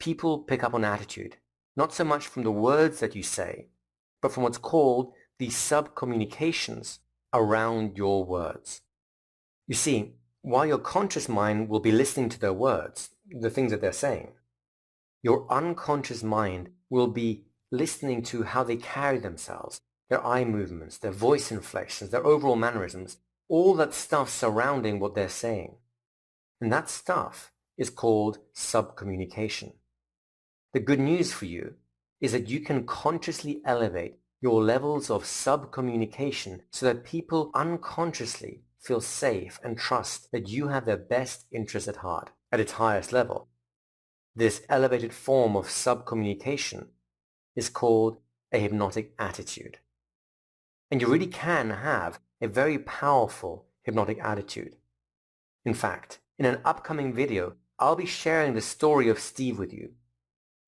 people pick up on attitude, not so much from the words that you say, but from what's called the subcommunications around your words. You see, while your conscious mind will be listening to their words, the things that they're saying, your unconscious mind will be listening to how they carry themselves, their eye movements, their voice inflections, their overall mannerisms, all that stuff surrounding what they're saying. And that stuff is called subcommunication. The good news for you is that you can consciously elevate your levels of subcommunication so that people unconsciously feel safe and trust that you have their best interest at heart at its highest level. This elevated form of subcommunication is called a hypnotic attitude. And you really can have a very powerful hypnotic attitude. In fact, in an upcoming video, I'll be sharing the story of Steve with you.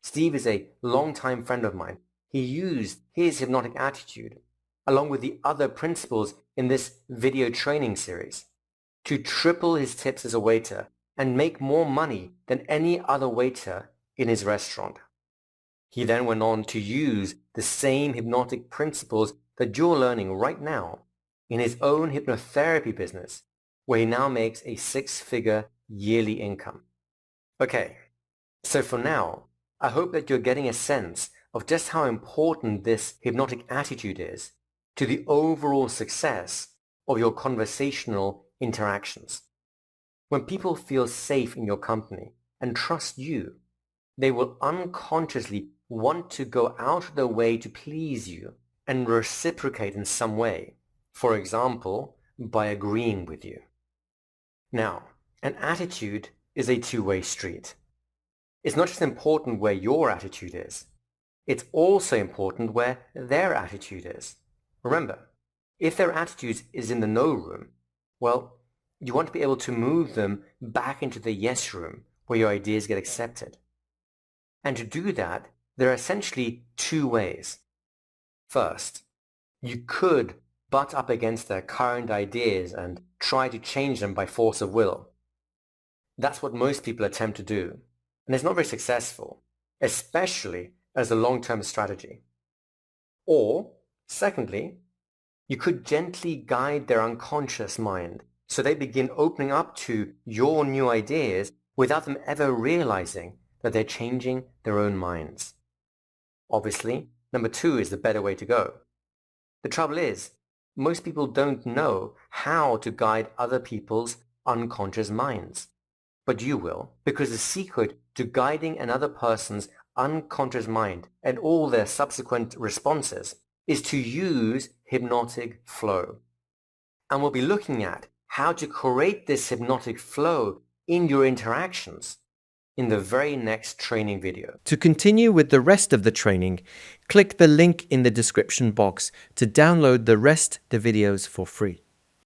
Steve is a longtime friend of mine. He used his hypnotic attitude, along with the other principles in this video training series, to triple his tips as a waiter and make more money than any other waiter in his restaurant. He then went on to use the same hypnotic principles that you're learning right now in his own hypnotherapy business, where he now makes a 6-figure yearly income. Okay, so for now, I hope that you're getting a sense of just how important this hypnotic attitude is to the overall success of your conversational interactions. When people feel safe in your company and trust you, they will unconsciously want to go out of their way to please you and reciprocate in some way, for example, by agreeing with you. Now, an attitude is a two-way street. It's not just important where your attitude is, it's also important where their attitude is. Remember, if their attitude is in the no room, well, you want to be able to move them back into the yes room where your ideas get accepted. And to do that, there are essentially two ways. First, you could butt up against their current ideas and try to change them by force of will. That's what most people attempt to do, and it's not very successful, especially as a long-term strategy. Or, secondly, you could gently guide their unconscious mind so they begin opening up to your new ideas without them ever realizing that they're changing their own minds. Obviously, number 2 is the better way to go. The trouble is, most people don't know how to guide other people's unconscious minds. But you will, because the secret to guiding another person's unconscious mind and all their subsequent responses is to use hypnotic flow. And we'll be looking at how to create this hypnotic flow in your interactions in the very next training video. To continue with the rest of the training, click the link in the description box to download the rest of the videos for free.